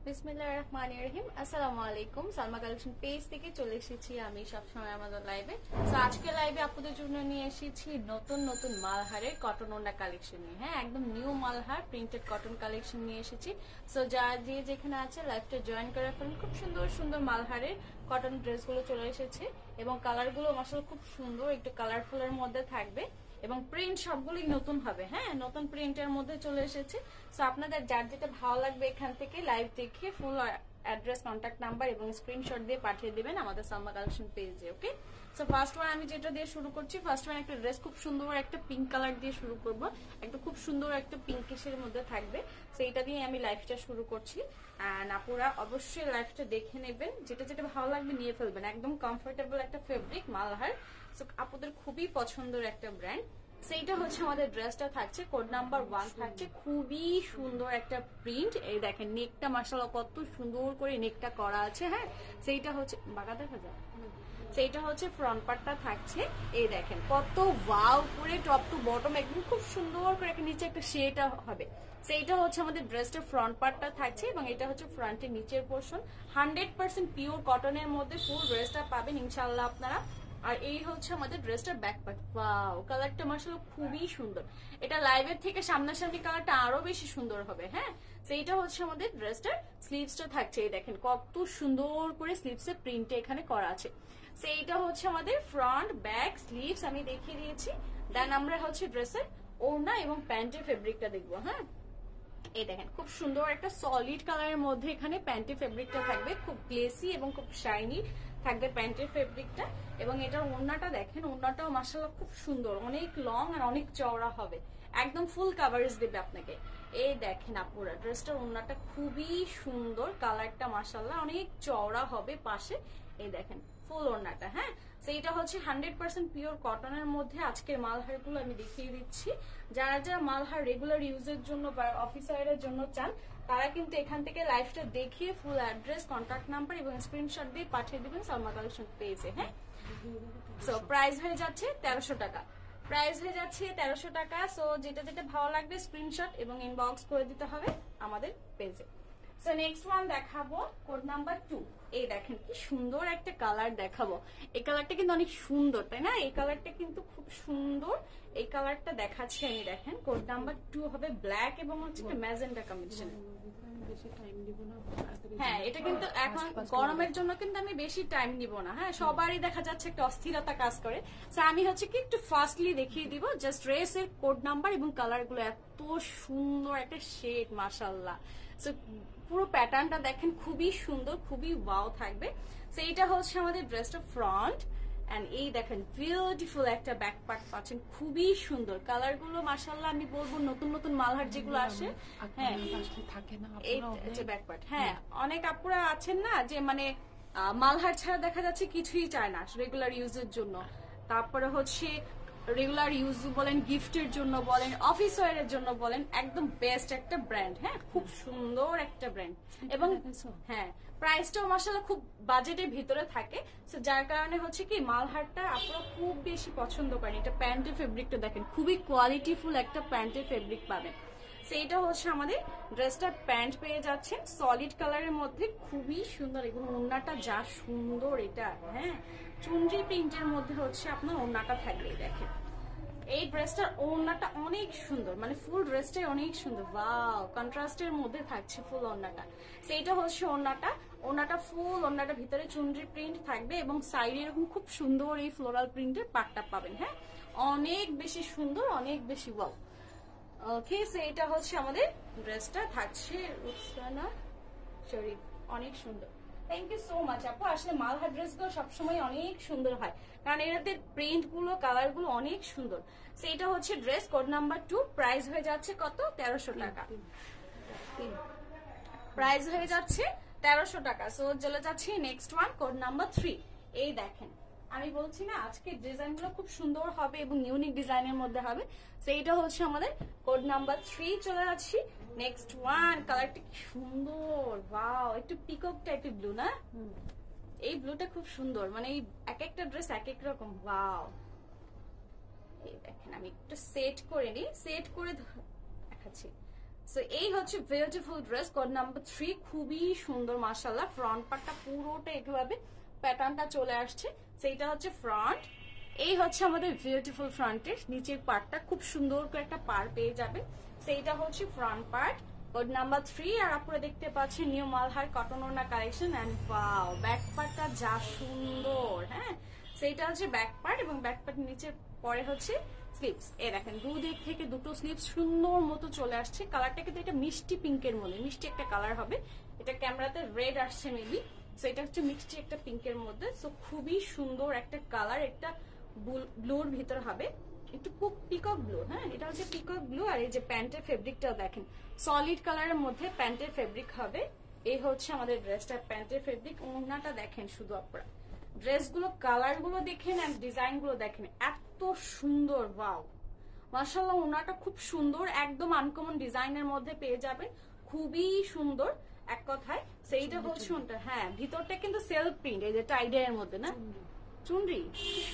বিসমিল্লাহির রহমানির রহিম। আসসালামু আলাইকুম। সালমা কালেকশন পেজ থেকে চলে এসেছি আমি সবসময় আমাদের লাইভে। তো আজকে লাইভে আপনাদের জন্য নিয়ে এসেছি নতুন নতুন মালহারের কটন ওড়না কালেকশন নিয়ে। হ্যাঁ, একদম new Malhar printed cotton collection নিয়ে এসেছি। সো যারা যে যেখানে আছে লাইভটা জয়েন করে ফেলুন। খুব সুন্দর সুন্দর মালহারের কটন ড্রেসগুলো চলে এসেছে এবং কালারগুলো মাশাআল্লাহ খুব সুন্দর, একটু কালারফুলের মধ্যে থাকবে এবং প্রিন্ট সবগুলোই নতুন হবে। হ্যাঁ, নতুন প্রিন্টের মধ্যে চলে এসেছে। সো আপনাদের যার যেটা ভালো লাগবে এখান থেকে লাইভ দেখে ফুল অ্যাড্রেস, কন্ট্যাক্ট নাম্বার এবং স্ক্রিনশট দিয়ে পাঠিয়ে দিবেন আমাদের সালমা কালেকশন পেজে। ওকে, সো ফার্স্ট ওয়ান আমি যেটা দিয়ে শুরু করছি, ফার্স্ট ওয়ান একটা ড্রেস খুব সুন্দর একটা পিঙ্ক কালার দিয়ে শুরু করব। একটা খুব সুন্দর একটা পিঙ্কিশের মধ্যে থাকবে, সেইটা দিয়ে আমি লাইফটা শুরু করছি। এন্ড আপুরা অবশ্যই লাইফটা দেখে নেবেন, যেটা যেটা ভালো লাগবে নিয়ে ফেলবেন। একদম কমফোর্টেবল একটা ফেব্রিক মালহার, সো আপুদের খুবই পছন্দের একটা ব্র্যান্ড। সেইটা হচ্ছে আমাদের ড্রেসটা থাকছে কোড নাম্বার 1 থাকছে। খুবই সুন্দর একটা প্রিন্ট। এই দেখেন নেকটা মাশাআল্লাহ কত সুন্দর করে নেকটা করা আছে। হ্যাঁ, সেইটা হচ্ছে বাঁকা দেখা যায়, সেইটা হচ্ছে ফ্রন্ট পার্টটা থাকছে। এই দেখেন কত ওয়াও করে টপ টু বটম একদম খুব সুন্দর করে একটা নিচে একটা শেড হবে। সেইটা হচ্ছে আমাদের ড্রেসটার ফ্রন্ট পার্টটা থাকছে এবং এটা হচ্ছে ফ্রন্টের নিচের পোর্শন। 100% পিওর কটনের মধ্যে ফুল ড্রেসটা পাবেন ইনশাআল্লাহ আপনারা। আর এই হচ্ছে আমাদের ড্রেসটার ব্যাক পার্ট। ওয়াও, কালারটা মাশাআল্লাহ খুবই সুন্দর। এটা লাইভের থেকে সামনাসামনি কালারটা আরো বেশি সুন্দর হবে। হ্যাঁ, সেইটা হচ্ছে আমাদের ড্রেসটার স্লিভসটা থাকছে। এই দেখেন কত সুন্দর করে স্লিভসের প্রিন্টটা এখানে করা আছে। সেইটা হচ্ছে আমাদের ফ্রন্ট, ব্যাক, স্লিভস আমি দেখিয়ে দিয়েছি। দেন আমরা হচ্ছে ড্রেসের ওড়না এবং প্যান্টের ফেব্রিকটা দেখবো। হ্যাঁ, এই দেখেন খুব সুন্দর একটা সলিড কালারের মধ্যে এখানে প্যান্টের ফেব্রিকটা থাকবে, খুব গ্লেসি এবং খুব শাইনি থাকবে প্যান্টের ফেব্রিকটা। এবং এটার ওড়নাটা দেখেন, ওড়নাটাও মাশাআল্লাহ খুব সুন্দর, অনেক লং আর অনেক চওড়া হবে, একদম ফুল কাভারেজ দেবে আপনাকে। এই দেখেন আপুরা ড্রেসটার ওড়নাটা খুবই সুন্দর, কালারটা মাশাআল্লাহ অনেক চওড়া হবে পাশে। এই দেখেন ফুল ওড়নাটা। হ্যাঁ, সেইটা হচ্ছে 100% পিওর কটনের মধ্যে আজকের মালহারগুলো আমি দেখিয়ে দিচ্ছি। যারা যারা মালহার রেগুলার ইউজের জন্য বা অফিসারের জন্য চান তারা কিন্তু এখান থেকে লাইভটা দেখিয়ে ফুল অ্যাড্রেস, কন্ট্যাক্ট নাম্বার এবং স্ক্রিনশট দিয়ে পাঠিয়ে দিবেন সালমা কালেকশন পেজে। হ্যাঁ, সো প্রাইস হয়ে যাচ্ছে 1300 টাকা। প্রাইস হয়ে যাচ্ছে 1300 টাকা। সো যেটা যেটা ভালো লাগবে স্ক্রিনশট এবং ইনবক্স করে দিতে হবে আমাদের পেজে। সো নেক্সট ওয়ান দেখাবো কোড নাম্বার 2। এই দেখেন কি সুন্দর একটা কালার দেখাবো। এই কালারটা কিন্তু অনেক সুন্দর, তাই না? এই কালারটা কিন্তু খুব সুন্দর। এই কালারটা দেখাচ্ছি আমি। দেখেন কোড নাম্বার 2 হবে ব্ল্যাক এবং হচ্ছে একটা ম্যাজেন্টা কম্বিনেশন। হ্যাঁ, এটা কিন্তু এখন গরমের জন্য কিন্তু আমি বেশি টাইম নিব না। হ্যাঁ, সবারই দেখা যাচ্ছে একটা অস্থিরতা কাজ করে। সো আমি হচ্ছে কি একটু ফাস্টলি দেখিয়ে দিব। জাস্ট ড্রেসের কোড নাম্বার এবং কালার গুলো এত সুন্দর একটা শেড মাশাআল্লাহ। সো পুরো প্যাটার্নটা দেখেন খুবই সুন্দর, খুবই ওয়াও থাকবে। সো এইটা হচ্ছে আমাদের ড্রেসটা ফ্রন্ট। এন্ড এই দেখেন বিউটিফুল একটা ব্যাক পার্ট পাচ্ছেন, খুবই সুন্দর। কালার গুলো মাশাআল্লাহ আমি বলবো নতুন নতুন মালহার যেগুলো আসে। হ্যাঁ, থাকে না এই যে ব্যাক পার্ট। হ্যাঁ, অনেক আপুরা আছেন না যে মানে মালহার ছাড়া দেখা যাচ্ছে কিছুই চায় না রেগুলার ইউজের জন্য। তারপরে হচ্ছে রেগুলার ইউজ বলেন, গিফটের জন্য বলেন, অফিস ওয়্যারের জন্য বলেন, একদম বেস্ট একটা ব্র্যান্ড। হ্যাঁ, খুব সুন্দর একটা ব্র্যান্ড এবং হ্যাঁ প্রাইসটাও মাশাআল্লাহ খুব বাজেটের ভিতরে থাকে। সো যার কারণে হচ্ছে কি মালহারটা আপনারা খুব বেশি পছন্দ করেন। এটা প্যান্টের ফেব্রিকটা দেখেন, খুবই কোয়ালিটিফুল একটা প্যান্টের ফেব্রিক পাবেন। সেইটা হচ্ছে আমাদের ড্রেসটার প্যান্ট পেয়ে যাচ্ছেন সলিড কালারের মধ্যে, খুবই সুন্দর। এবং ওড়নাটা যা সুন্দর এটা। হ্যাঁ, চুনরি প্রিন্টের মধ্যে হচ্ছে আপনার ওড়নাটা থাকবে। দেখেন এই ড্রেসটার ওড়নাটা অনেক সুন্দর, মানে ফুল ড্রেসটাই অনেক সুন্দর। ওয়াও, কন্ট্রাস্টের মধ্যে থাকছে ফুল ওড়নাটা। সেইটা হচ্ছে ওড়নাটা। ওড়নাটা ফুল, ওড়নাটা ভিতরে চুনরি প্রিন্ট থাকবে এবং সাইডে এরকম খুব সুন্দর এই ফ্লোরাল প্রিন্টের পাটটা পাবেন। হ্যাঁ, অনেক বেশি সুন্দর, অনেক বেশি ওয়াও। ওকে, সো এটা হচ্ছে আমাদের ড্রেসটা থাকছে। রুকসানা শরীফ, অনেক সুন্দর। থ্যাংক ইউ সো মাচ আপু। আসলে মালহার ড্রেসগুলো সবসময় অনেক সুন্দর হয়, কারণ এদের প্রিন্ট গুলো, কালার গুলো অনেক সুন্দর। সো এটা হচ্ছে ড্রেস কোড নাম্বার 2। প্রাইস হয়ে যাচ্ছে কত? 1300 টাকা। প্রাইস হয়ে যাচ্ছে 1300 টাকা। সো চলে যাচ্ছি নেক্সট ওয়ান কোড নাম্বার 3। এই দেখেন আমি বলছি না আজকে ডিজাইন গুলো খুব সুন্দর হবে এবং ইউনিক ডিজাইনের মধ্যে হবে। সেইটা হচ্ছে আমাদের কোড নাম্বার 3। চলে যাচ্ছি নেক্সট ওয়ান। কালারটা কি সুন্দর, ওয়াও, একটু পিকক টাইপের ব্লু না? এই ব্লুটা খুব সুন্দর, মানে এই এক একটা ড্রেস এক এক রকম। ওয়াও, এই দেখেন আমি একটু সেট করে নিই, সেট করে দেখা দেখাচ্ছি। সো এই হচ্ছে বিউটিফুল ড্রেস, কোড নাম্বার 3, খুবই সুন্দর মাশাআল্লাহ। ফ্রন্ট পার্টটা পুরোটা এভাবে প্যাটার্নটা চলে আসছে, সেইটা হচ্ছে ফ্রন্ট। এই হচ্ছে আমাদের বিউটিফুল ফ্রন্টের নিচের পার্টটা, খুব সুন্দর করে একটা পার পেয়ে যাবে। সেইটা হচ্ছে ফ্রন্ট পার্ট, কোড নাম্বার 3। আর আপনারা দেখতে পাচ্ছেন নিউ মালহার কটন ওড়না কালেকশন। এন্ড ওয়াও, ব্যাক পার্টটা যা সুন্দর। হ্যাঁ, সেইটা হচ্ছে ব্যাক পার্ট, এবং ব্যাক পার্ট নিচে পরে হচ্ছে স্লিপস। এই দেখেন দুদিক থেকে দুটো স্লিপস সুন্দর মতো চলে আসছে। কালারটা কিন্তু এটা মিষ্টি পিঙ্কের মধ্যে, মিষ্টি একটা কালার হবে। এটা ক্যামেরাতে রেড আসছে মেবি, সো এটা হচ্ছে মিষ্টি একটা পিঙ্কের মধ্যে। সো খুবই সুন্দর একটা কালার, একটা ব্লুর ভিতর হবে, একটু পিকক ব্লু। হ্যাঁ, এটা হচ্ছে পিকক ব্লু। আর এই যে প্যান্টের ফেব্রিকটাও দেখেন সলিড কালারের মধ্যে প্যান্টের ফেব্রিক হবে। এই হচ্ছে আমাদের ড্রেসটা, প্যান্টের ফেব্রিক। ওড়নাটা দেখেন শুধু আপনারা, ড্রেসগুলো কালারগুলো দেখেন এন্ড ডিজাইনগুলো দেখেন, এত সুন্দর। ওয়াও মাশাআল্লাহ, ওড়নাটা খুব সুন্দর, একদম আনকমন ডিজাইনের মধ্যে পেয়ে যাবেন, খুবই সুন্দর এক কথায়। সেইটা হচ্ছে ওটা। হ্যাঁ, ভিতরটা কিন্তু সেলফ প্রিন্ট, এই যে টাইডের মধ্যে না চুনরি,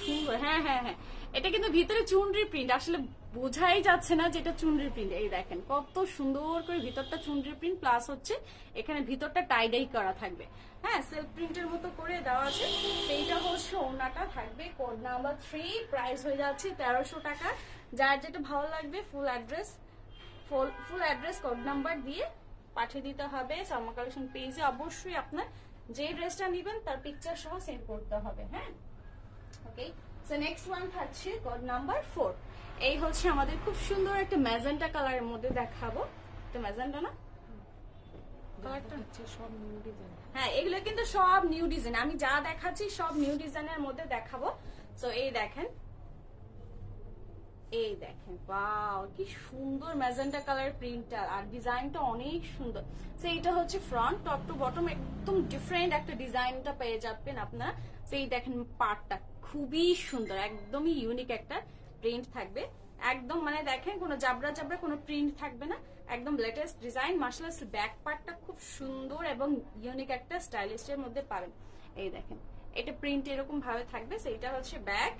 সুন্দর। হ্যাঁ হ্যাঁ হ্যাঁ, এটা কিন্তু ভিতরে চুনরি প্রিন্ট, আসলে বোঝাই যাচ্ছে না যে এটা চুনরি প্রিন্ট। এই দেখেন কত সুন্দর করে ভিতরটা চুনরি প্রিন্ট, প্লাস হচ্ছে এখানে ভিতরটা টাইডাই করা থাকবে। হ্যাঁ, সেলফ প্রিন্টের মতো করে দেওয়া আছে। সেইটা হচ্ছে ওড়নাটা থাকবে, কোড নাম্বার 3, প্রাইস হয়ে যাচ্ছে 1300 টাকা। যার যেটা ভালো লাগবে ফুল অ্যাড্রেস কোড নাম্বার দিয়ে পাঠিয়ে দিতে হবে সালমা কালেকশন পেজে। অবশ্যই আপনার যে ড্রেসটা নেবেন তার পিকচার সহ সেন্ড করতে হবে। হ্যাঁ, ওকে। সো নেক্সট ওয়ান থাকছে কোড নাম্বার 4। এই হচ্ছে আমাদের খুব সুন্দর একটা ম্যাজেন্টা কালারের মধ্যে দেখাবো। তো ম্যাজেন্টা না কালারটা হচ্ছে সব নিউ ডিজাইন। হ্যাঁ, এগুলো কিন্তু সব নিউ ডিজাইন, আমি যা দেখাচ্ছি সব নিউ ডিজাইনের মধ্যে দেখাবো। সো এই দেখেন, এই দেখেন ওয়াও কি সুন্দর ম্যাজেন্টা কালার প্রিন্টটা, আর ডিজাইনটা অনেক সুন্দর। সো এটা হচ্ছে ফ্রন্ট, টপ টু বটম একদম ডিফারেন্ট একটা ডিজাইনটা পেয়ে যাবেন আপনারা। সেই দেখেন পার্টটা খুবই সুন্দর, একদমই ইউনিক একটা প্রিন্ট থাকবে, একদম মানে দেখেন কোনো জাবরা জাবরা কোনো প্রিন্ট থাকবে না, একদম লেটেস্ট ডিজাইন। মাশাআল্লাহ, ব্যাক পার্টটা খুব সুন্দর এবং ইউনিক একটা স্টাইলিশের মধ্যে পাবেন। এই দেখেন এটা প্রিন্ট এরকম ভাবে থাকবে। সেইটা হচ্ছে ব্যাক।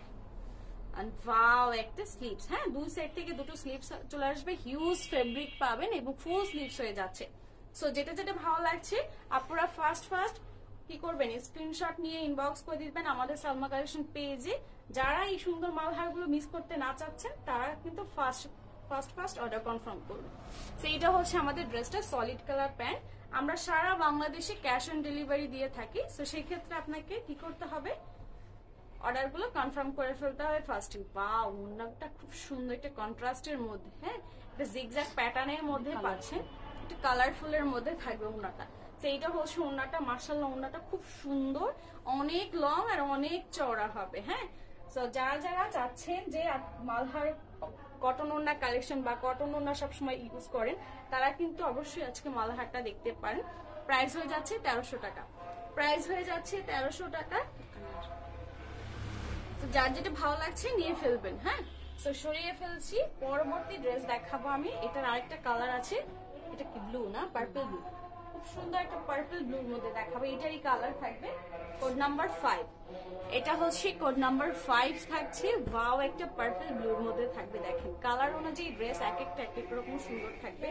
ওয়াও, একটা স্লিপস। হ্যাঁ, দুই সাইড থেকে দুটো স্লিপস চলে আসবে, হিউজ ফেব্রিক পাবেন এবং ফুল স্লিপস হয়ে যাচ্ছে। সো যেটা যেটা ভালো লাগছে আপনারা ফার্স্ট কি করবেন, স্ক্রিনশট নিয়ে ইনবক্স করে দিবেন আমাদের সালমা কালেকশন পেজে। যারা এই সুন্দর মালহারগুলো মিস করতে না চাচ্ছেন তারা কিন্তু ফার্স্ট অর্ডার কনফার্ম করবেন। সো এটা হচ্ছে আমাদের ড্রেসটা, সলিড কালার প্যান্ট। আমরা সারা বাংলাদেশে ক্যাশ অন ডেলিভারি দিয়ে থাকি। সো সেই ক্ষেত্রে আপনাকে কি করতে হবে, অর্ডারগুলো কনফার্ম করে ফেলতে হবে ফার্স্টে। ওয়াও, ওড়নাটা খুব সুন্দর একটা কন্ট্রাস্টের মধ্যে। হ্যাঁ, একটা জিগজ্যাগ প্যাটার্নের মধ্যে পাচ্ছেন, একটা কালারফুলের মধ্যে থাকবে ওড়নাটা। সেইটা হচ্ছে ওড়নাটা। মাশাআল্লাহ, ওড়নাটা খুব সুন্দর, অনেক লং আর অনেক চওড়া হবে। হ্যাঁ, সো যারা যারা চাচ্ছেন যে মালহার কটন ওড়না কালেকশন বা কটন ওড়না সবসময় ইউজ করেন তারা কিন্তু অবশ্যই আজকে মালহারটা দেখতে পারেন। প্রাইস হয়ে যাচ্ছে 1300 টাকা। প্রাইস হয়ে যাচ্ছে 1300 টাকা। যার যেটা ভালো লাগছে নিয়ে ফেলবেন। হ্যাঁ, তো সরিয়ে ফেলছি, পরবর্তী ড্রেস দেখাবো আমি। এটার আরেকটা কালার আছে, এটা কি ব্লু না পার্পল ব্লু, খুব সুন্দর একটা পার্পল ব্লুর মধ্যে দেখাবো। এটারই কালার থাকবে কোড নাম্বার 5। এটা হচ্ছে কোড নাম্বার 5 থাকছে। ওয়াও, একটা পার্পল ব্লুর মধ্যে থাকবে। দেখেন কালার অনুযায়ী ড্রেস এক একটা এক এক রকম সুন্দর থাকবে।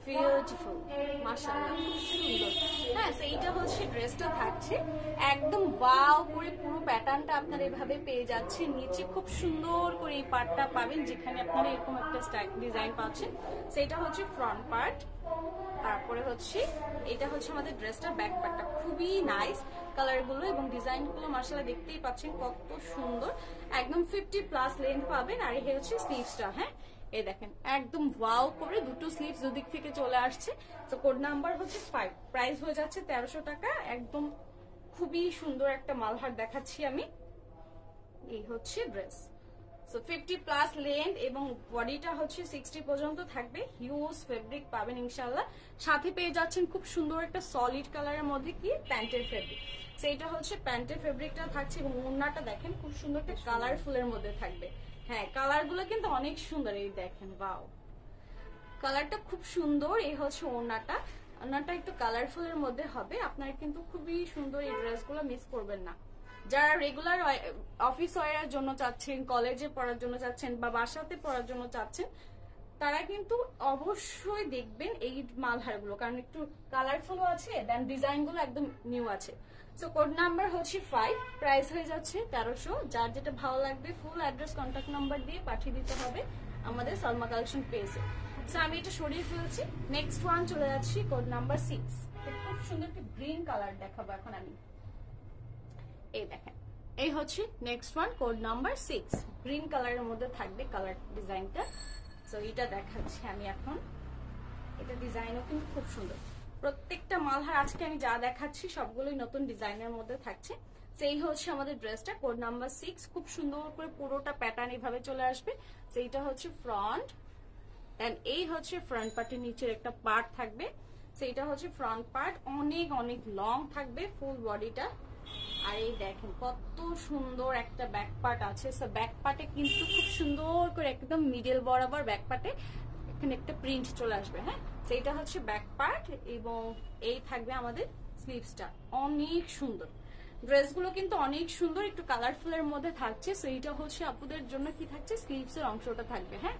বিউটিফুল, মাশাআল্লাহ, খুব সুন্দর। হ্যাঁ, এইটা হচ্ছে ড্রেসটা থাকছে একদম ওয়াও করে, পুরো প্যাটার্নটা আপনারা এভাবে পেয়ে যাচ্ছেন। নিচে খুব সুন্দর করে এই পার্টটা পাবেন যেখানে আপনারা এরকম একটা ডিজাইন পাচ্ছেন। সেটা হচ্ছে ফ্রন্ট পার্ট। তারপরে হচ্ছে এটা হচ্ছে আমাদের ড্রেসটার ব্যাক পার্টটা, খুবই নাইস কালারগুলো এবং ডিজাইনগুলো মাশাআল্লাহ দেখতেই পাচ্ছেন কত সুন্দর। একদম 50+ লেন্থ পাবেন। আর এই হচ্ছে স্লিভসটা। হ্যাঁ, এই দেখেন একদম ওয়াও করে দুটো স্লিভস দুদিক থেকে চলে আসছে। তো কোড নাম্বার হচ্ছে 5। প্রাইস হয়ে যাচ্ছে 1300 টাকা। একদম খুবই সুন্দর একটা মালহার দেখাচ্ছি আমি। এই হচ্ছে ড্রেস। সো 50+ লেন্থ এবং বডিটা হচ্ছে 60 পর্যন্ত থাকবে। হিউজ ফেব্রিক পাবেন ইনশাআল্লাহ। সাথে পেয়ে যাচ্ছেন খুব সুন্দর একটা সলিড কালারের মধ্যে কি প্যান্টের ফেব্রিক। সেইটা হচ্ছে প্যান্টের ফেব্রিকটা থাকছে এবং ওড়নাটা দেখেন খুব সুন্দর একটা কালারফুলের মধ্যে থাকবে। হ্যাঁ, কালারগুলো কিন্তু অনেক সুন্দর। এই দেখেন ওয়াও, কালারটা খুব সুন্দর। এই হচ্ছে ওড়নাটা, ওড়নাটা একটু কালারফুলের মধ্যে হবে। আপনারা কিন্তু খুবই সুন্দর, এই ড্রেসগুলো মিস করবেন না। যারা রেগুলার অফিস ওয়ারের জন্য চাচ্ছেন, কলেজে পড়ার জন্য চাচ্ছেন বা বাসাতে পড়ার জন্য চাচ্ছেন, তারা কিন্তু অবশ্যই দেখবেন এই মালহারগুলো, কারণ একটু কালারফুল আছে, দেন ডিজাইনগুলো একদম নিউ আছে। সো কোড নাম্বার হচ্ছে 5, প্রাইস হয়ে যাচ্ছে 1300। যার যেটা ভালো লাগবে ফুল অ্যাড্রেস কন্ট্যাক্ট নাম্বার দিয়ে পাঠিয়ে দিতে হবে আমাদের সালমা কালেকশন পেজে। সো আমি এটা সরিয়ে ফেলছি। নেক্সট ওয়ান চলে যাচ্ছি কোড নাম্বার 6। খুব সুন্দর একটা গ্রিন কালার দেখাবো এখন আমি। এই দেখেন, এই হচ্ছে next one code number 6, green কালারের মধ্যে থাকবে কালার ডিজাইনটা। সো এটা দেখাচ্ছি আমি এখন। এটা ডিজাইনও কিন্তু খুব সুন্দর। প্রত্যেকটা মালহার আজকে আমি যা দেখাচ্ছি সবগুলোই নতুন ডিজাইনের মধ্যে থাকছে। সেই হচ্ছে আমাদের ড্রেসটা কোড নাম্বার 6। খুব সুন্দর করে পুরোটা প্যাটার্ন এভাবে চলে আসবে। সেইটা হচ্ছে ফ্রন্ট, এন্ড এই হচ্ছে ফ্রন্ট পার্টের নিচের একটা পার্ট থাকবে। সেইটা হচ্ছে ফ্রন্ট পার্ট, অনেক অনেক লং থাকবে ফুল বডিটা। আর এই দেখেন কত সুন্দর একটা ব্যাক পার্ট আছে। সো ব্যাক পার্টে কিন্তু খুব সুন্দর করে একদম মিডল বরাবর ব্যাক পার্টে এখানে একটা প্রিন্ট চলে আসবে। হ্যাঁ, সেইটা হচ্ছে ব্যাক পার্ট, এবং এই থাকবে আমাদের স্লিভসটা। অনেক সুন্দর ড্রেসগুলো, কিন্তু অনেক সুন্দর, একটু কালারফুলের মধ্যে থাকছে। সো এইটা হচ্ছে আপুদের জন্য কি থাকছে, স্লিভসের অংশটা থাকবে। হ্যাঁ,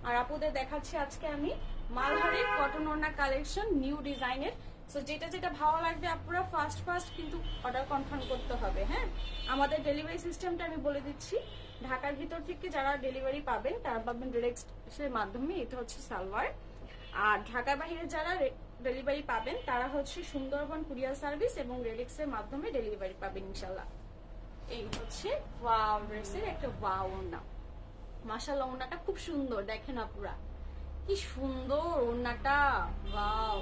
আর আপুদের দেখাচ্ছি আজকে আমি মালহারের কটন ওড়না কালেকশন নিউ ডিজাইনের। সো যেটা যেটা ভালো লাগবে আপনারা ফার্স্ট কিন্তু অর্ডার কনফার্ম করতে হবে। হ্যাঁ, আমাদের ডেলিভারি সিস্টেমটা আমি বলে দিচ্ছি। ঢাকার ভিতর থেকে যারা ডেলিভারি পাবেন তারা পাবেন ডিরেক্টের মাধ্যমে, এটা হচ্ছে সালোয়ার। আর ঢাকার বাইরে যারা ডেলিভারি পাবেন তারা হচ্ছে সুন্দরবন কুরিয়ার সার্ভিস এবং রেডিক্সের মাধ্যমে ডেলিভারি পাবেন ইনশাল্লাহ। এই হচ্ছে ওয়াও ড্রেসের একটা ওয়াও ওড়না। মাশাআল্লাহ, ওড়নাটা খুব সুন্দর, দেখেন আপুরা কি সুন্দর ওড়নাটা। ওয়াও,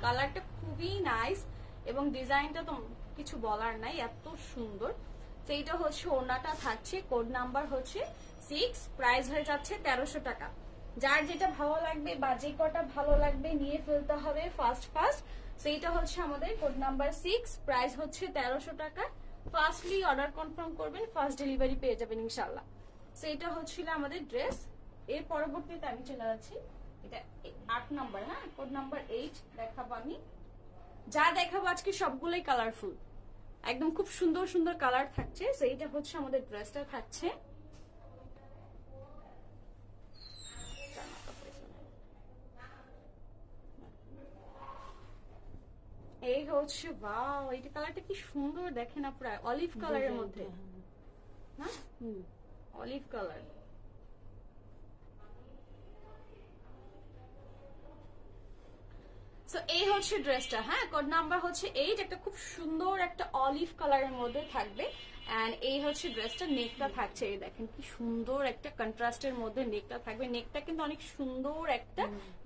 কালারটা খুবই নাইস এবং ডিজাইনটা তো কিছু বলার নাই, এত সুন্দর। সেইটা হচ্ছে ওড়নাটা থাকছে, কোড নাম্বার হচ্ছে 6, প্রাইস হয়ে যাচ্ছে 1300 টাকা। যার যেটা ভালো লাগবে বা যে কটা ভালো লাগবে নিয়ে ফেলতে হবে ফার্স্ট। সেইটা হচ্ছে আমাদের কোড নাম্বার 6, প্রাইস হচ্ছে 1300 টাকা। ফার্স্টলি অর্ডার কনফার্ম করবেন, ফার্স্ট ডেলিভারি পেয়ে যাবেন ইনশাল্লাহ। সেইটা হচ্ছিল আমাদের ড্রেস। এর পরবর্তীতে আমি চলে যাচ্ছি, এটা 8 নাম্বার। হ্যাঁ, কোড নাম্বার 8 দেখাবো আমি। যা দেখাবো আজকে সবগুলোই কালারফুল, একদম খুব সুন্দর সুন্দর কালার থাকছে। সেইটা হচ্ছে আমাদের ড্রেসটা থাকছে। এই হচ্ছে ওয়াও, এইটা কালারটা কি সুন্দর, দেখেন আপনারা, অলিভ কালারের মধ্যে। হ্যাঁ, অলিভ কালার। সো এই হচ্ছে ড্রেসটা। হ্যাঁ, কোড নাম্বার হচ্ছে 8, একটা খুব সুন্দর একটা অলিভ কালারের মধ্যে থাকবে। এন্ড এই হচ্ছে ড্রেসটা। নেকটা থাকছে, এই দেখেন কি সুন্দর একটা কন্ট্রাস্টের মধ্যে নেকটা থাকবে। নেকটা কিন্তু অনেক সুন্দর একটা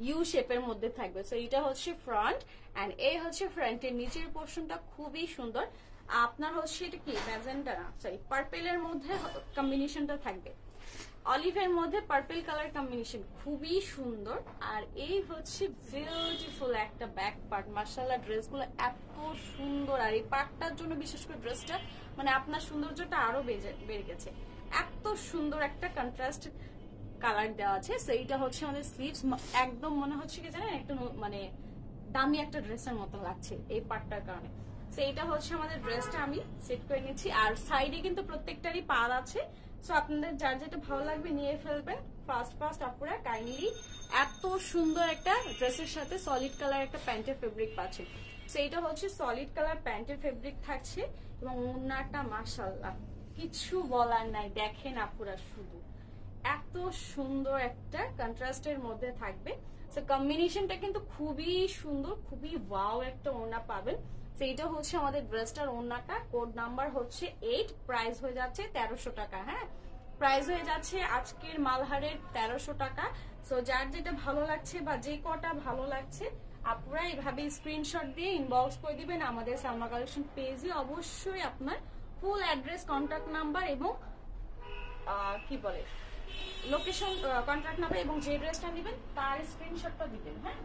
ইউ শেপের মধ্যে থাকবে। সো এটা হচ্ছে ফ্রন্ট, এন্ড এই হচ্ছে ফ্রন্টের নিচের পোর্শনটা খুবই সুন্দর। আপনার হচ্ছে এটা কি ম্যাজেন্টা না, সরি পার্পেলের মধ্যে কম্বিনেশনটা থাকবে, অলিভের মধ্যে পার্পল কালার কম্বিনেশন, খুবই সুন্দর। আর এই হচ্ছে বিউটিফুল একটা ব্যাক পার্ট। মাশাআল্লাহ, ড্রেসগুলো এত সুন্দর। আর এই পার্টটার জন্য বিশেষ করে ড্রেসটা মানে আপনার সৌন্দর্যটা আরো বেড়ে গেছে। এত সুন্দর একটা কন্ট্রাস্ট কালার দেওয়া আছে। সেইটা হচ্ছে আমাদের স্লিভস, একদম মনে হচ্ছে কি জানেন একটা মানে দামি একটা ড্রেসের মতো লাগছে এই পার্টটার কারণে। সেইটা হচ্ছে আমাদের ড্রেসটা আমি সেট করে নিচ্ছি। আর সাইডে কিন্তু প্রত্যেকটারই পার আছে। সো আপনাদের যার যেটা ভালো লাগবে নিয়ে ফেলবেন ফার্স্ট আপনারা কাইন্ডলি। এত সুন্দর একটা ড্রেসের সাথে সলিড কালার একটা প্যান্টের ফেব্রিক পাচ্ছেন। সেইটা হচ্ছে সলিড কালার প্যান্টের ফেব্রিক থাকছে, এবং ওড়নাটা মাশাআল্লাহ কিছু বলার নাই, দেখেন আপুরা শুধু এত সুন্দর একটা কন্ট্রাস্টের মধ্যে থাকবে। সো কম্বিনেশনটা কিন্তু খুবই সুন্দর, খুবই ওয়াও একটা ওড়না পাবেন। সেইটা হচ্ছে আমাদের ড্রেসটার ওড়নাটা। কোড নাম্বার হচ্ছে 8, প্রাইস হয়ে যাচ্ছে 1300 টাকা। হ্যাঁ, প্রাইস হয়ে যাচ্ছে আজকের মালহারের 1300 টাকা। সো যার যেটা ভালো লাগছে বা যে কটা ভালো লাগছে আপনারা এইভাবে স্ক্রিনশট দিয়ে ইনবক্স করে দিবেন আমাদের সালমা কালেকশন পেজে। অবশ্যই আপনার ফুল অ্যাড্রেস, কন্ট্যাক্ট নাম্বার এবং কি বলে লোকেশন, কন্ট্যাক্ট নাম্বার এবং যে ড্রেসটা নেবেন তার স্ক্রিনশটটা দিবেন। হ্যাঁ,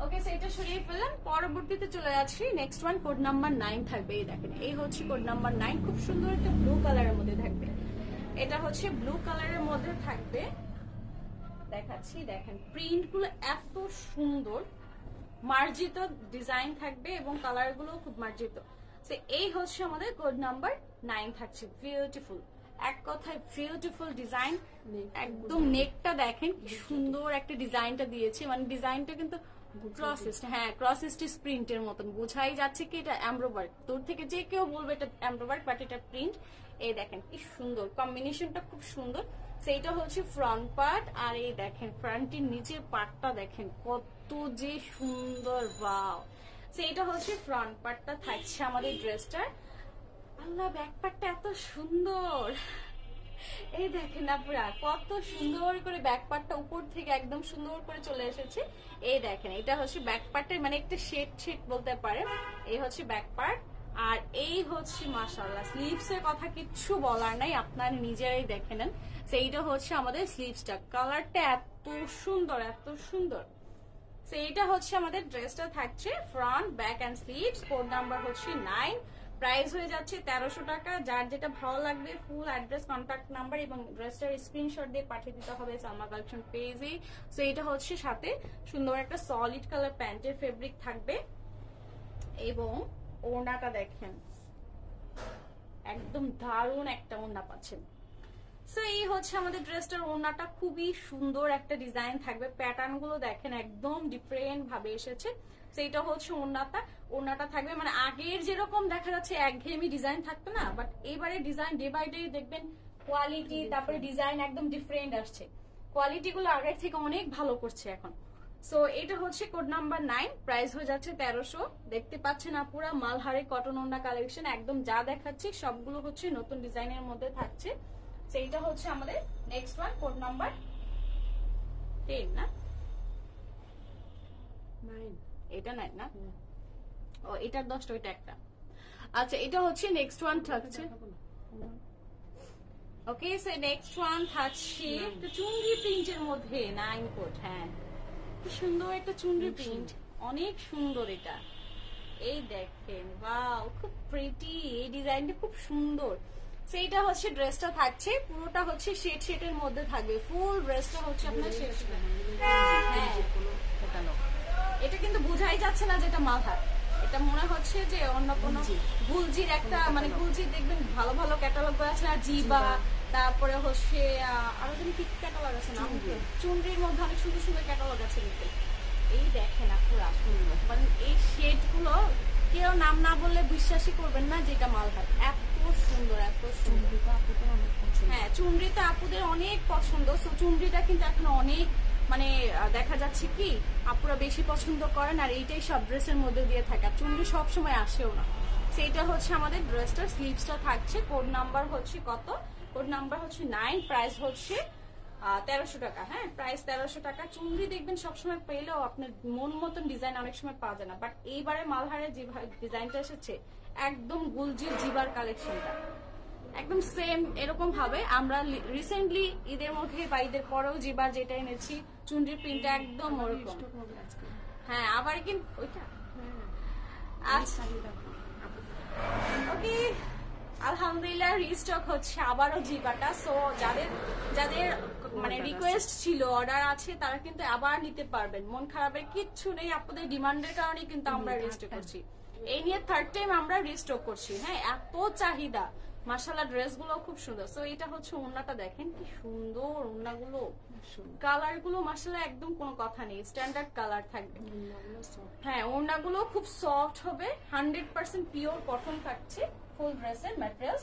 ওকে, সেটা সরিয়ে ফেললাম। পরবর্তীতে চলে যাচ্ছি নেক্সট ওয়ান, কোড নাম্বার 9 থাকবে। এই দেখেন, এই হচ্ছে কোড নাম্বার 9, খুব সুন্দর একটা ব্লু কালারের মধ্যে থাকবে। এটা হচ্ছে ব্লু কালারের মধ্যে থাকবে, দেখাচ্ছি। দেখেন প্রিন্ট গুলো এত সুন্দর, মার্জিত ডিজাইন থাকবে এবং কালার গুলো খুব মার্জিত। তো এই হচ্ছে আমাদের কোড নাম্বার 9 থাকছে। বিউটিফুল, এক কথায় বিউটিফুল ডিজাইন। একদম নেকটা দেখেন কি সুন্দর একটা ডিজাইনটা দিয়েছে, মানে ডিজাইনটা কিন্তু ক্রস স্টিচ প্রিন্টের মতন বোঝাই যাচ্ছে কি এটা এমব্রয়ডারি। দূর থেকে যে কেউ বলবে এটা এমব্রয়ডারি, বাট এটা প্রিন্ট। এই দেখেন কি সুন্দর কম্বিনেশনটা, খুব সুন্দর। সেইটা হচ্ছে ফ্রন্ট পার্ট, আর এই দেখেন ফ্রন্টের নিচের পার্টটা দেখেন কত যে সুন্দর, ওয়াও। সেইটা হচ্ছে ফ্রন্ট পার্টটা থাকছে আমাদের ড্রেসটার। আল্লাহ, ব্যাক পার্টটা এত সুন্দর, এই দেখেন আপনারা কত সুন্দর করে ব্যাক পার্টটা উপর থেকে একদম সুন্দর করে চলে এসেছে। এই দেখেন এটা হচ্ছে ব্যাক পার্টের মানে একটা শেড বলতে পারে। এই হচ্ছে ব্যাক পার্ট, আর এই হচ্ছে মাশাআল্লাহ স্লিভস এর কথা কিচ্ছু বলার নাই, আপনারা নিজেরাই দেখে নেন। সেইটা হচ্ছে আমাদের স্লিভসটা, কালারটা এত সুন্দর, এত সুন্দর। সেইটা হচ্ছে আমাদের ড্রেসটা থাকছে front, back end sleeves. Code number হচ্ছে 9, প্রাইস হয়ে যাচ্ছে 1300 টাকা। যার যেটা ভালো লাগবে ফুল অ্যাড্রেস, কন্ট্যাক্ট নাম্বার এবং ড্রেসটার স্ক্রিনশট দিয়ে পাঠিয়ে দিতে হবে সালমা কালেকশন পেজে। সো এটা হচ্ছে সাথে সুন্দর একটা সলিড কালার প্যান্টের ফেব্রিক থাকবে, এবং ওড়নাটা দেখেন একদম দারুণ একটা ওড়না পাচ্ছেন। সো এই হচ্ছে আমাদের ড্রেসটার ওড়নাটা, খুবই সুন্দর একটা ডিজাইন থাকবে। প্যাটার্ন গুলো দেখেন একদম ডিফারেন্ট ভাবে এসেছে। সেইটা হচ্ছে ওড়নাটা থাকবে মানে আগের যেরকম দেখা যাচ্ছে একঘেয়েমি ডিজাইন থাকতো না, বাট এবারে ডিজাইন ডে বাই ডে দেখবেন কোয়ালিটি, তারপরে ডিজাইন একদম ডিফারেন্ট আসছে। কোয়ালিটি গুলো আগের থেকে অনেক ভালো করছে এখন। সো এটা হচ্ছে কোড নাম্বার 9, প্রাইস হয়ে যাচ্ছে 1300। দেখতে পাচ্ছেন আপুরা মালহারে কটন ওড়না কালেকশন, একদম যা দেখাচ্ছি সবগুলো হচ্ছে নতুন ডিজাইনের মধ্যে থাকছে। সেইটা হচ্ছে আমাদের নেক্সট ওয়ান, কোড নাম্বার 10 না 9, এটা 9 না, ও এটার 10টা, ওইটা একটা। আচ্ছা, এটা হচ্ছে নেক্সট ওয়ান থাকছে। ওকে, সো নেক্সট ওয়ান থাকছে একটা চুনরি প্রিন্টের মধ্যে 9 কোড। হ্যাঁ, কি সুন্দর একটা চুনরি প্রিন্ট, অনেক সুন্দর এটা। এই দেখেন, ওয়াও, খুব প্রিটি, এই ডিজাইনটা খুব সুন্দর। সেইটা হচ্ছে ড্রেসটা থাকছে, পুরোটা হচ্ছে শেডের মধ্যে থাকবে। ফুল ড্রেসটা হচ্ছে আপনার শেড। হ্যাঁ, এটা কিন্তু বোঝাই যাচ্ছে না যেটা মালহার, এটা মনে হচ্ছে যে অন্য কোনো গুলজির একটা, মানে গুলজির দেখবেন ভালো ভালো ক্যাটালগ আছে না, জিবা, তারপরে হচ্ছে আরো যেন কি ক্যাটালগ আছে না, চুনরির মধ্যে অনেক সুন্দর সুন্দর ক্যাটালগ আছে কিন্তু। এই দেখেন আপুরা সুন্দর, মানে এই শেড গুলো কেউ নাম না বললে বিশ্বাসই করবেন না যেটা মালহার। এত সুন্দর, এত সুন্দর। হ্যাঁ, চুনরিটা আপুদের অনেক পছন্দ। সো চুনরিটা কিন্তু এখন অনেক মানে দেখা যাচ্ছে কি আপুরা বেশি পছন্দ করেন, আর এইটাই সব ড্রেসের মধ্যে দিয়ে থাকে। চুনরি সবসময় আসেও না। সেইটা হচ্ছে আমাদের ড্রেসটার স্লিভসটা থাকছে। কোড নাম্বার হচ্ছে কত? কোড নাম্বার হচ্ছে 9, প্রাইস হচ্ছে 1300 টাকা। হ্যাঁ, প্রাইস 1300 টাকা। চুনরি দেখবেন সবসময় পেলেও আপনার মন মতন ডিজাইন অনেক সময় পাওয়া যায় না, বাট এইবারে মালহারের যে ডিজাইনটা এসেছে একদম গুলজির জিবার কালেকশনটা একদম সেম এরকম ভাবে। আমরা রিসেন্টলি ঈদের মধ্যে বা ঈদের পরেও জিবার যেটা এনেছি চুনরির প্রিন্টটা একদম ওরকম। হ্যাঁ, আবার কিন্তু ওইটা আচ্ছা, ওকে, আলহামদুলিল্লাহ রিস্টক হচ্ছে আবারও জিবাটা। সো যাদের যাদের মানে রিকোয়েস্ট ছিল, অর্ডার আছে, তারা কিন্তু আবার নিতে পারবেন। মন খারাপের কিচ্ছু নেই, আপনাদের ডিমান্ডের কারণে কিন্তু আমরা রিস্টক করছি। এই নিয়ে থার্ড টাইম আমরা রিস্টক করছি। হ্যাঁ, এত চাহিদা, মাশাআল্লাহ ড্রেসগুলো খুব সুন্দর। সো এটা হচ্ছে ওড়নাটা, দেখেন কি সুন্দর ওড়নাগুলো, কালার গুলো মাশাআল্লাহ একদম কোনো কথা নেই, স্ট্যান্ডার্ড কালার থাকবে। হ্যাঁ, ওড়নাগুলো খুব সফট হবে, 100% পিওর কটন থাকছে। ফুল ড্রেসের ম্যাটেরিয়ালস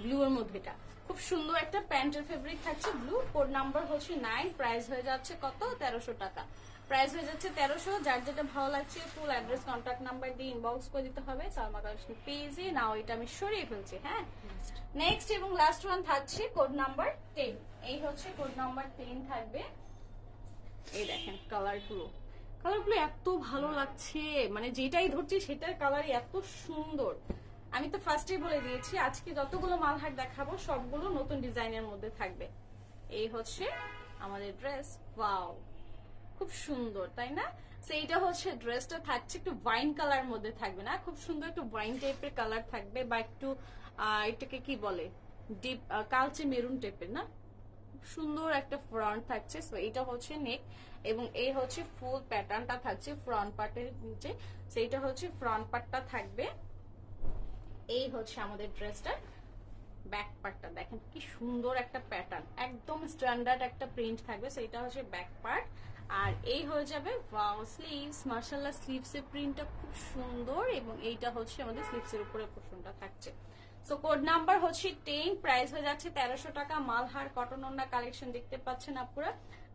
ব্লু এর মধ্যে এটা খুব সুন্দর একটা প্যান্টের ফেব্রিক থাকছে ব্লু। কোড নাম্বার হচ্ছে 9, প্রাইস হয়ে যাচ্ছে কত? 1300 টাকা। প্রাইস হয়ে যাচ্ছে 1300। যার যেটা ভালো লাগছে ফুল অ্যাড্রেস, কন্ট্যাক্ট নাম্বার দিয়ে ইনবক্স করে দিতে হবে সালমা কালেকশন পেজে। নাও এটা আমি সরিয়ে ফেলছি। হ্যাঁ, নেক্সট এবং লাস্ট ওয়ান থাকছে কোড নাম্বার 10। এই হচ্ছে কোড নাম্বার 10 থাকবে। এই দেখেন কালারগুলো এত ভালো লাগছে, মানে যেটাই ধরছি সেটার কালারই এত সুন্দর। আমি তো ফার্স্টেই বলে দিয়েছি আজকে যতগুলো মালহার দেখাবো সবগুলো নতুন ডিজাইনের মধ্যে থাকবে। এই হচ্ছে আমাদের ড্রেস, ওয়াও, খুব সুন্দর, তাই না? সেইটা হচ্ছে ড্রেসটা থাকছে একটু ওয়াইন কালার মধ্যে থাকবে না, খুব সুন্দর একটু ওয়াইন টাইপের কালার থাকবে, বা একটু এটাকে কি বলে ডিপ কালচে মেরুন টাইপের না, খুব সুন্দর একটা ফ্রন্ট থাকছে। সো এটা হচ্ছে নেক এবং এই হচ্ছে ফুল প্যাটার্নটা থাকছে ফ্রন্ট পার্টের নিচে। সো এটা হচ্ছে ফ্রন্ট পার্টটা থাকবে। এই হচ্ছে আমাদের ড্রেসটা ব্যাক পার্টটা, দেখেন কি সুন্দর একটা প্যাটার্ন, একদম স্ট্যান্ডার্ড একটা প্রিন্ট থাকবে। সো এটা হচ্ছে ব্যাক পার্ট। আর এই হয়ে যাবে ওয়াও স্লিভস, মাশাআল্লাহ স্লিভসের প্রিন্টটা খুব সুন্দর এবং এইটা হচ্ছে আমাদের স্লিভসের উপরে পোর্শনটা থাকছে। সো কোড নাম্বার হচ্ছে 10, প্রাইস হয়ে যাচ্ছে 1300 টাকা। মালহার কটন ওড়না কালেকশন দেখতে পাচ্ছেন আপুরা।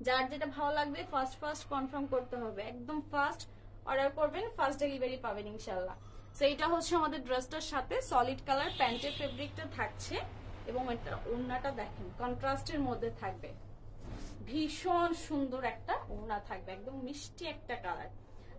যার যেটা ভালো লাগবে ফার্স্ট কনফার্ম করতে হবে, একদম ফার্স্ট অর্ডার করবেন, ফার্স্ট ডেলিভারি পাবেন ইনশাআল্লাহ। সো এটা হচ্ছে আমাদের ড্রেসটার সাথে সলিড কালার প্যান্টের ফেব্রিকটা থাকছে এবং এটা ওড়নাটা দেখেন কন্ট্রাস্টের মধ্যে থাকবে, ভীষণ সুন্দর একটা ওড়না থাকবে, একদম মিষ্টি একটা কালার।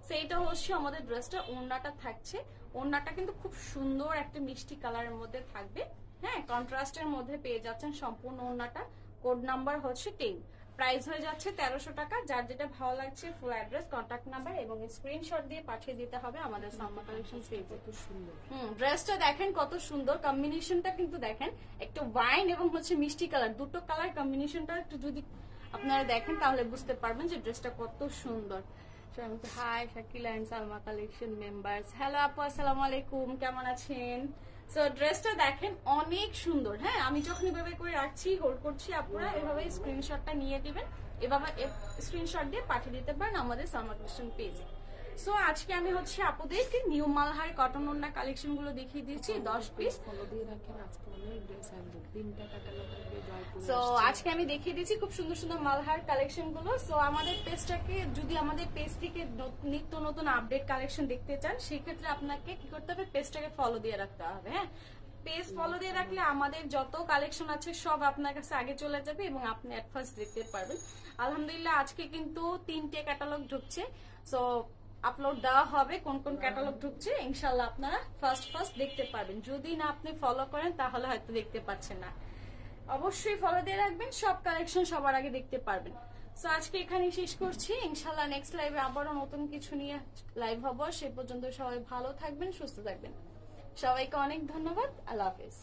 সেইটা হচ্ছে আমাদের ড্রেসটা, ওড়নাটা থাকছে। ওড়নাটা কিন্তু খুব সুন্দর একটা মিষ্টি কালারের মধ্যে থাকবে, হ্যাঁ কন্ট্রাস্টের মধ্যে পেয়ে যাচ্ছেন সম্পূর্ণ ওড়নাটা। কোড নাম্বার হচ্ছে 10, প্রাইস হয়ে যাচ্ছে 1300 টাকা। যার যেটা ভালো লাগছে ফুল অ্যাড্রেস, কন্ট্যাক্ট নাম্বার এবং স্ক্রিনশট দিয়ে পাঠিয়ে দিতে হবে আমাদের সালমা কালেকশন পেজে। কত সুন্দর ড্রেসটা দেখেন কত সুন্দর, কম্বিনেশনটা কিন্তু দেখেন একটু ওয়াইন এবং হচ্ছে মিষ্টি কালার, দুটো কালার কম্বিনেশনটা একটু যদি আপনারা দেখেন তাহলে বুঝতে পারবেন যে ড্রেসটা কত সুন্দর। Hi Shakila and Salma collection members, hello আপু আসসালামু আলাইকুম, কেমন আছেন? সো ড্রেসটা দেখেন অনেক সুন্দর। হ্যাঁ আমি যখন এভাবে করে রাখছি হোল্ড করছি, আপনারা এভাবে স্ক্রিনশটটা নিয়ে দিবেন, এভাবে স্ক্রিনশট দিয়ে পাঠিয়ে দিতে পারেন আমাদের সালমা কালেকশন পেজে। সো আজকে আমি হচ্ছে আপুদেরকে নিউ মালহার কটন ওড়না কালেকশন গুলো দেখিয়ে দিয়েছি 10 পিস। ফলো দিয়ে রাখেন, আজকে অনেক ড্রেস আসবে, 3টা ক্যাটালগ আসবে জয়পুরে। সো আজকে আমি দেখিয়ে দিয়েছি খুব সুন্দর সুন্দর মালহার কালেকশন গুলো। সো আমাদের পেজটাকে যদি আমাদের পেজ থেকে নিত্য নতুন আপডেট কালেকশন দেখতে চান সেক্ষেত্রে আপনাকে কি করতে হবে, পেজটাকে ফলো দিয়ে রাখতে হবে। হ্যাঁ পেজ ফলো দিয়ে রাখলে আমাদের যত কালেকশন আছে সব আপনার কাছে আগে চলে যাবে এবং আপনি এট ফার্স্ট দেখতে পারবেন। আলহামদুলিল্লাহ আজকে কিন্তু 3টে ক্যাটালগ ঢুকছে। সো আপলোড দেওয়া হবে কোন কোন ক্যাটালগ ঢুকছে, ইনশাল্লাহ আপনারা ফার্স্ট দেখতে পারবেন। যদি না আপনি ফলো করেন তাহলে হয়তো দেখতে পাচ্ছেন না। অবশ্যই ফলো দিয়ে রাখবেন, সব কালেকশন সবার আগে দেখতে পারবেন। সো আজকে এখানেই শেষ করছি, ইনশাল্লাহ নেক্সট লাইভে আবারও নতুন কিছু নিয়ে লাইভ হবো। সে পর্যন্ত সবাই ভালো থাকবেন, সুস্থ থাকবেন। সবাইকে অনেক ধন্যবাদ, আল্লাহ হাফেজ।